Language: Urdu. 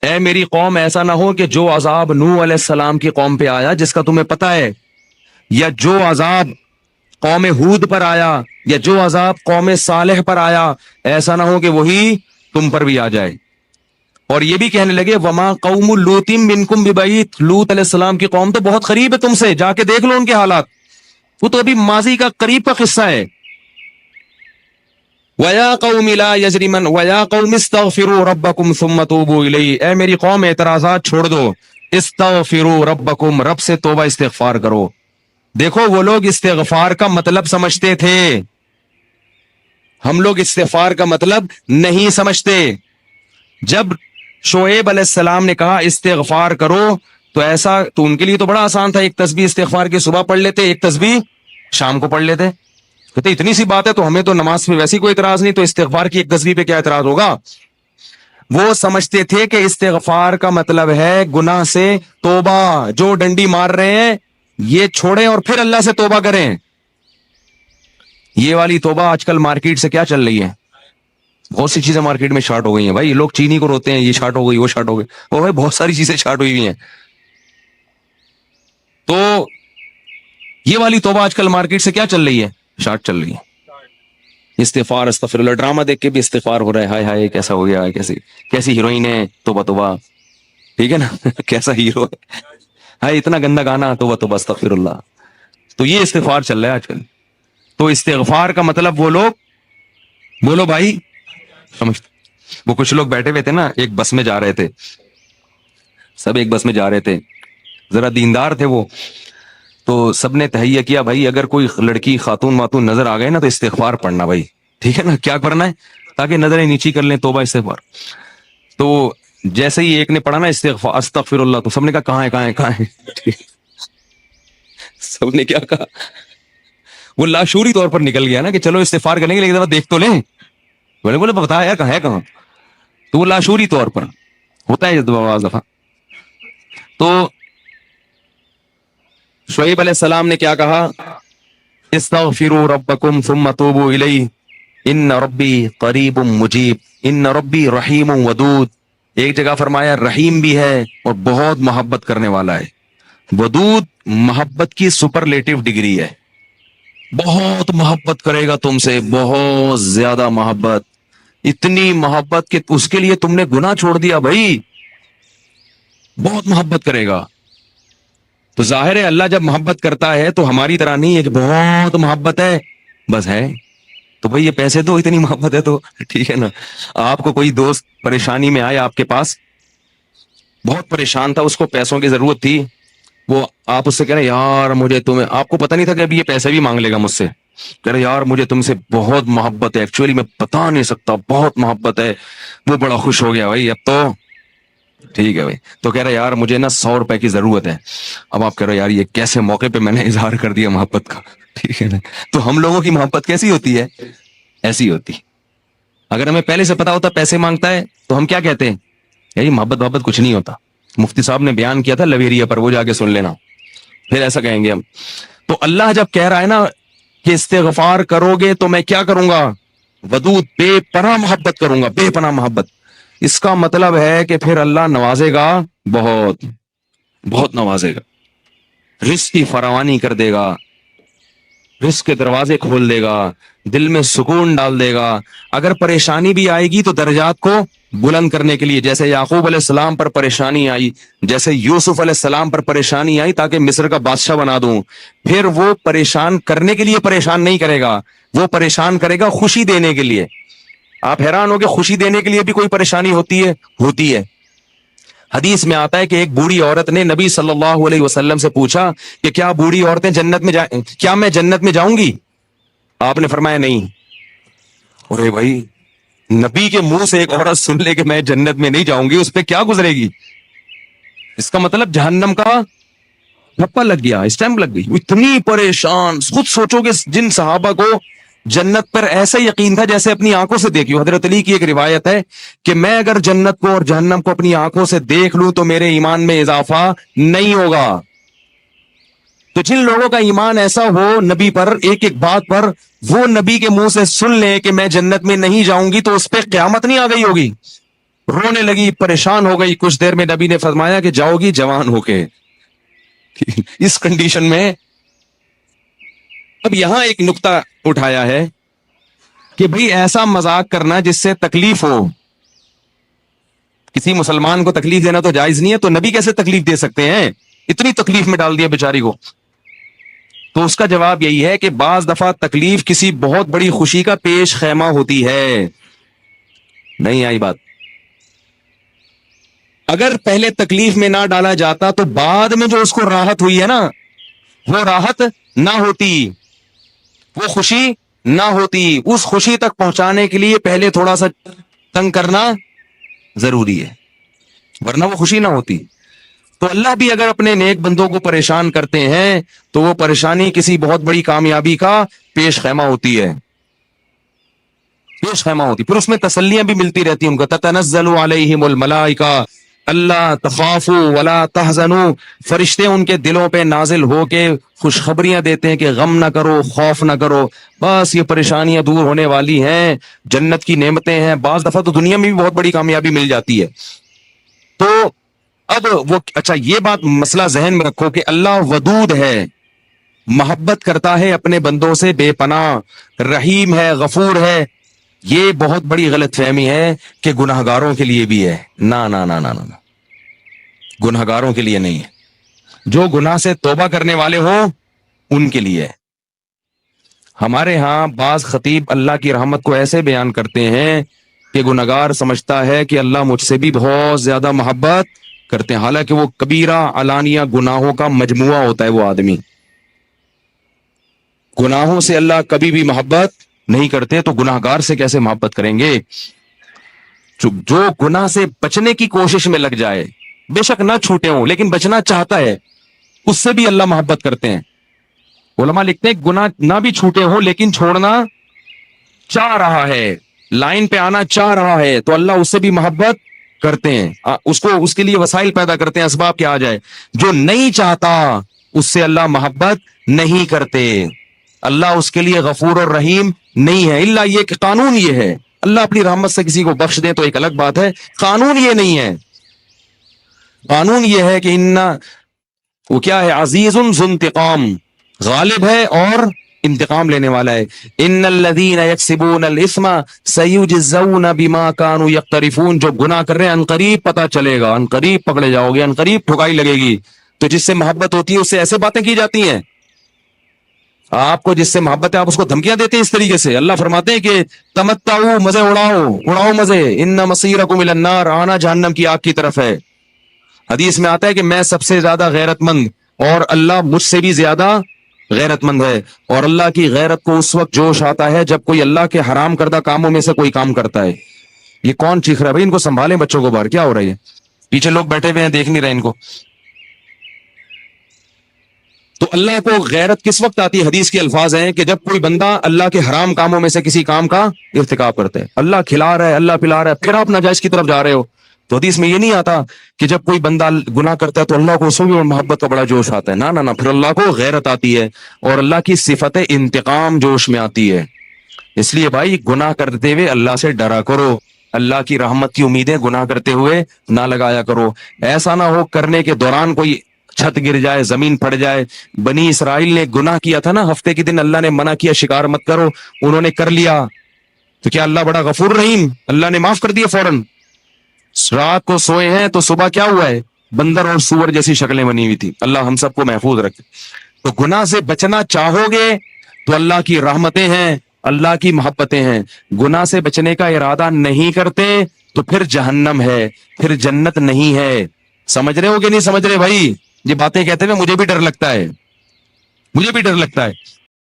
اے میری قوم ایسا نہ ہو کہ جو عذاب نوح علیہ السلام کی قوم پہ آیا جس کا تمہیں پتہ ہے، یا جو عذاب قوم ہود پر آیا، یا جو عذاب قوم صالح پر آیا، ایسا نہ ہو کہ وہی تم پر بھی آ جائے۔ اور یہ بھی کہنے لگے وما قوم لوط منکم ببعید، لوط علیہ السلام کی قوم تو بہت قریب ہے تم سے، جا کے دیکھ لو ان کے حالات، وہ تو ابھی ماضی کا قریب کا قصہ ہے۔ وَيَا قَوْمِ لَا يَجْرِمَنْ وَيَا قَوْمِ اسْتَغْفِرُوا رَبَّكُمْ ثُمَّ تُوبُوا إِلَيْهِ، اے میری قوم اعتراضات چھوڑ دو، استغفروا ربکم، رب سے توبہ استغفار کرو۔ دیکھو وہ لوگ استغفار کا مطلب سمجھتے تھے، ہم لوگ استغفار کا مطلب نہیں سمجھتے۔ جب شعیب علیہ السلام نے کہا استغفار کرو تو ایسا تو ان کے لیے تو بڑا آسان تھا، ایک تسبیح استغفار کی صبح پڑھ لیتے، ایک تسبیح شام کو پڑھ لیتے، کہتے اتنی سی بات ہے تو ہمیں تو نماز پہ ویسی کوئی اعتراض نہیں، تو استغفار کی ایک تسبیح پہ کیا اعتراض ہوگا۔ وہ سمجھتے تھے کہ استغفار کا مطلب ہے گناہ سے توبہ، جو ڈنڈی مار رہے ہیں یہ چھوڑیں اور پھر اللہ سے توبہ کریں۔ یہ والی توبہ آج کل مارکیٹ سے کیا چل رہی ہے، بہت سی چیزیں مارکیٹ میں شارٹ ہو گئی ہیں بھائی، لوگ چینی کو روتے ہیں یہ شارٹ ہو گئی وہ شارٹ ہو گئی، وہ بھائی بہت ساری چیزیں شارٹ ہوئی ہوئی ہیں۔ تو یہ والی توبہ آج کل مارکیٹ سے کیا چل رہی ہے، شارٹ چل رہی ہے۔ استغفار استغفر اللہ، ڈرامہ دیکھ کے بھی استغفار ہو رہا ہے، ہائے ہائے کیسا ہو گیا، کیسی ہیروئن ہے، توبہ توبہ، ٹھیک ہے نا کیسا ہیرو ہے، ہائے اتنا گندا گانا، توبہ توبہ استغفر اللہ۔ تو یہ استغفار چل رہا ہے آج کل۔ تو استغفار کا مطلب وہ لوگ، بولو بھائی سمجھتے، وہ کچھ لوگ بیٹھے ہوئے تھے نا، ایک بس میں جا رہے تھے، سب ایک بس میں جا رہے تھے، ذرا دیندار تھے وہ، تو سب نے تہیہ کیا بھائی اگر کوئی لڑکی خاتون واتون نظر آ گئے نا تو استغفار پڑھنا بھائی، ٹھیک ہے نا، کیا کرنا ہے تاکہ نظریں نیچی کر لیں، توبہ استغفار۔ تو جیسے ہی ایک نے پڑھا نا استغفار استغفر اللہ، تو سب نے کہا کہاں ہے سب نے کیا کہا، وہ لاشعوری طور پر نکل گیا نا کہ چلو استغفار کریں گے لیکن دفعہ دیکھ تو لیں، بولے بتا یار کہاں ہے کہاں، تو وہ لاشعوری طور پر ہوتا ہے بعض دفعہ۔ تو شعیب علیہ السلام نے کیا کہا، استغفروا ربکم ثم توبوا الیہ ان ربی قریب مجیب ان ربی رحیم ودود۔ ایک جگہ فرمایا رحیم بھی ہے اور بہت محبت کرنے والا ہے، ودود محبت کی سپرلیٹو ڈگری ہے، بہت محبت کرے گا تم سے، بہت زیادہ محبت، اتنی محبت کہ اس کے لیے تم نے گناہ چھوڑ دیا بھائی، بہت محبت کرے گا۔ تو ظاہر ہے اللہ جب محبت کرتا ہے تو ہماری طرح نہیں ہے کہ بہت محبت ہے بس ہے، تو بھائی یہ پیسے دو اتنی محبت ہے تو ٹھیک ہے نا۔ آپ کو کوئی دوست پریشانی میں آیا، آپ کے پاس بہت پریشان تھا، اس کو پیسوں کی ضرورت تھی، وہ آپ اس سے کہہ رہے یار مجھے تمہیں، آپ کو پتہ نہیں تھا کہ ابھی یہ پیسے بھی مانگ لے گا مجھ سے، کہہ رہے یار مجھے تم سے بہت محبت ہے، ایکچولی میں بتا نہیں سکتا بہت محبت ہے، وہ بڑا خوش ہو گیا بھائی اب تو ٹھیک ہے بھائی، تو کہہ رہے یار مجھے نا 100 روپے کی ضرورت ہے، اب آپ کہہ رہے یار یہ کیسے موقع پہ میں نے اظہار کر دیا محبت کا، ٹھیک ہے نا۔ تو ہم لوگوں کی محبت کیسی ہوتی ہے، ایسی ہوتی، اگر ہمیں پہلے سے پتا ہوتا پیسے مانگتا ہے تو ہم کیا کہتے ہیں، یہی محبت کچھ نہیں ہوتا، مفتی صاحب نے بیان کیا تھا لویریا پر، وہ جا کے سن لینا، پھر ایسا کہیں گے ہم۔ تو اللہ جب کہہ رہا ہے نا کہ استغفار کرو گے تو میں کیا کروں گا، ودود بے پناہ محبت کروں گا، بے پناہ محبت، اس کا مطلب ہے کہ پھر اللہ نوازے گا، بہت بہت نوازے گا، رزق کی فراوانی کر دے گا، رزق کے دروازے کھول دے گا، دل میں سکون ڈال دے گا۔ اگر پریشانی بھی آئے گی تو درجات کو بلند کرنے کے لیے، جیسے یعقوب علیہ السلام پر پریشانی آئی، جیسے یوسف علیہ السلام پر پریشانی آئی تاکہ مصر کا بادشاہ بنا دوں، پھر وہ پریشان کرنے کے لیے پریشان نہیں کرے گا، وہ پریشان کرے گا خوشی دینے کے لیے۔ آپ حیران ہو کہ خوشی دینے کے لیے بھی کوئی پریشانی ہوتی ہے۔ حدیث میں آتا ہے کہ ایک بوڑھی عورت نے نبی صلی اللہ علیہ وسلم سے پوچھا کہ کیا بوڑھی عورتیں جنت میں کیا میں جنت میں جاؤں گی؟ آپ نے فرمایا نہیں۔ ارے بھائی نبی کے منہ سے ایک عورت سن لے کہ میں جنت میں نہیں جاؤں گی، اس پہ کیا گزرے گی؟ اس کا مطلب جہنم کا ٹھپا لگ گیا، اسٹیمپ لگ گئی، اتنی پریشان۔ خود سوچو کہ جن صحابہ کو جنت پر ایسا یقین تھا جیسے اپنی آنکھوں سے دیکھی، حضرت علی کی ایک روایت ہے کہ میں اگر جنت کو اور جہنم کو اپنی آنکھوں سے دیکھ لوں تو میرے ایمان میں اضافہ نہیں ہوگا۔ تو جن لوگوں کا ایمان ایسا ہو نبی پر، ایک ایک بات پر وہ نبی کے منہ سے سن لیں کہ میں جنت میں نہیں جاؤں گی، تو اس پہ قیامت نہیں آ گئی ہوگی، رونے لگی, پریشان ہو گئی. کچھ دیر میں نبی نے فرمایا کہ جاؤ گی جوان ہو کے. اس کنڈیشن میں اب یہاں ایک نقطہ اٹھایا ہے کہ بھئی ایسا مذاق کرنا جس سے تکلیف ہو. کسی مسلمان کو تکلیف دینا تو جائز نہیں ہے, تو نبی کیسے تکلیف دے سکتے ہیں؟ اتنی تکلیف میں ڈال دیا بیچاری کو. تو اس کا جواب یہی ہے کہ بعض دفعہ تکلیف کسی بہت بڑی خوشی کا پیش خیمہ ہوتی ہے. نہیں آئی بات؟ اگر پہلے تکلیف میں نہ ڈالا جاتا تو بعد میں جو اس کو راحت ہوئی ہے نا, وہ راحت نہ ہوتی, وہ خوشی نہ ہوتی. اس خوشی تک پہنچانے کے لیے پہلے تھوڑا سا تنگ کرنا ضروری ہے, ورنہ وہ خوشی نہ ہوتی. تو اللہ بھی اگر اپنے نیک بندوں کو پریشان کرتے ہیں تو وہ پریشانی کسی بہت بڑی کامیابی کا پیش خیمہ ہوتی ہے, پیش خیمہ ہوتی. پھر اس میں تسلیاں بھی ملتی رہتی ہیں ان کو. تتنزل علیہم الملائکہ اللہ تخافوا ولا تحزنوا, فرشتے ان کے دلوں پہ نازل ہو کے خوشخبریاں دیتے ہیں کہ غم نہ کرو, خوف نہ کرو, بس یہ پریشانیاں دور ہونے والی ہیں, جنت کی نعمتیں ہیں. بعض دفعہ تو دنیا میں بھی بہت بڑی کامیابی مل جاتی ہے. تو اب وہ اچھا یہ بات مسئلہ ذہن میں رکھو کہ اللہ ودود ہے, محبت کرتا ہے اپنے بندوں سے بے پناہ, رحیم ہے, غفور ہے. یہ بہت بڑی غلط فہمی ہے کہ گناہگاروں کے لیے بھی ہے. نا نا نا نا نا, گناہگاروں کے لیے نہیں ہے. جو گناہ سے توبہ کرنے والے ہوں ان کے لیے. ہمارے ہاں بعض خطیب اللہ کی رحمت کو ایسے بیان کرتے ہیں کہ گناہگار سمجھتا ہے کہ اللہ مجھ سے بھی بہت زیادہ محبت کرتے ہیں, حالانکہ وہ کبیرہ علانیہ گناہوں کا مجموعہ ہوتا ہے. وہ آدمی گناہوں سے اللہ کبھی بھی محبت نہیں کرتے, تو گناہگار سے کیسے محبت کریں گے؟ جو گناہ سے بچنے کی کوشش میں لگ جائے, بے شک نہ چھوٹے ہوں لیکن بچنا چاہتا ہے, اس سے بھی اللہ محبت کرتے ہیں. علماء لکھتے ہیں گناہ نہ بھی چھوٹے ہوں لیکن چھوڑنا چاہ رہا ہے, لائن پہ آنا چاہ رہا ہے, تو اللہ اس سے بھی محبت کرتے ہیں. اس کے لیے وسائل پیدا کرتے ہیں, اسباب کیا آ جائے. جو نہیں چاہتا اس سے اللہ محبت نہیں کرتے. اللہ اس کے لیے غفور اور رحیم نہیں ہے. اللہ یہ کہ قانون یہ ہے, اللہ اپنی رحمت سے کسی کو بخش دے تو ایک الگ بات ہے, قانون یہ نہیں ہے. قانون یہ ہے کہ وہ کیا ہے, عزیز ذو انتقام, غالب ہے اور انتقام لینے والا ہے. ان الذین یکسبون الاثم سیجزون بما كانوا یقترفون, جو گناہ کر رہے ہیں عنقریب پتہ چلے گا, عنقریب پکڑے جاؤ گے, عنقریب ٹھکائی لگے گی. تو جس سے محبت ہوتی ہے اس سے ایسے باتیں کی جاتی ہیں. آپ کو جس سے محبت ہے آپ اس کو دھمکیاں دیتے ہیں اس طریقے سے. اللہ فرماتے ہیں کہ تمتعوا, مزے اڑاؤ مزے, ان مصیرکم الی النار, آنا جہنم کی آگ کی طرف ہے. حدیث میں آتا ہے کہ میں سب سے زیادہ غیرت مند اور اللہ مجھ سے بھی زیادہ غیرت مند ہے. اور اللہ کی غیرت کو اس وقت جوش آتا ہے جب کوئی اللہ کے حرام کردہ کاموں میں سے کوئی کام کرتا ہے. یہ کون چیخ رہا ہے بھائی؟ ان کو سنبھالیں بچوں کو, باہر کیا ہو رہا ہے؟ پیچھے لوگ بیٹھے ہوئے ہیں, دیکھ نہیں رہے ان کو. تو اللہ کو غیرت کس وقت آتی ہے؟ حدیث کے الفاظ ہیں کہ جب کوئی بندہ اللہ کے حرام کاموں میں سے کسی کام کا ارتکاب کرتا ہے. اللہ کھلا رہا ہے, اللہ پلا رہا ہے, پھر آپ ناجائز کی طرف جا رہے ہو. تو حدیث میں یہ نہیں آتا کہ جب کوئی بندہ گناہ کرتا ہے تو اللہ کو اس میں محبت کا بڑا جوش آتا ہے. نہ نہ نہ, پھر اللہ کو غیرت آتی ہے اور اللہ کی صفت انتقام جوش میں آتی ہے. اس لیے بھائی گناہ کرتے ہوئے اللہ سے ڈرا کرو, اللہ کی رحمت کی امیدیں گناہ کرتے ہوئے نہ لگایا کرو. ایسا نہ ہو کرنے کے دوران کوئی چھت گر جائے, زمین پھٹ جائے. بنی اسرائیل نے گناہ کیا تھا نا, ہفتے کے دن اللہ نے منع کیا شکار مت کرو, انہوں نے کر لیا, تو کیا اللہ بڑا غفور رحیم, اللہ نے معاف کر دیا فوراً. رات کو سوئے ہیں تو صبح کیا ہوا ہے, بندر اور سور جیسی شکلیں بنی ہوئی تھی. اللہ ہم سب کو محفوظ رکھے. تو گناہ سے بچنا چاہو گے تو اللہ کی رحمتیں ہیں, اللہ کی محبتیں ہیں. گناہ سے بچنے کا ارادہ نہیں کرتے تو پھر جہنم ہے, پھر جنت نہیں ہے. سمجھ رہے ہو کہ نہیں سمجھ رہے بھائی؟ یہ باتیں کہتے ہوئے مجھے بھی ڈر لگتا ہے, مجھے بھی ڈر لگتا ہے.